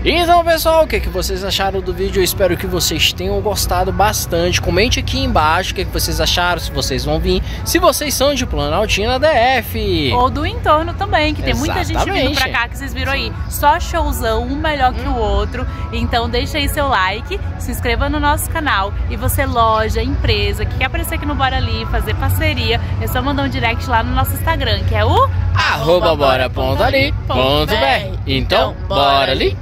Então pessoal, o que vocês acharam do vídeo? Eu espero que vocês tenham gostado bastante. Comente aqui embaixo o que vocês acharam, se vocês vão vir, se vocês são de Planaltina DF ou do entorno também, que tem muita gente vindo pra cá, que vocês viram aí, só showzão, um melhor que o outro. Então deixa aí seu like, se inscreva no nosso canal. E você, loja, empresa, que quer aparecer aqui no Bora Ali, fazer parceria, é só mandar um direct lá no nosso Instagram, que é o @bora.ali.br. Então bora ali.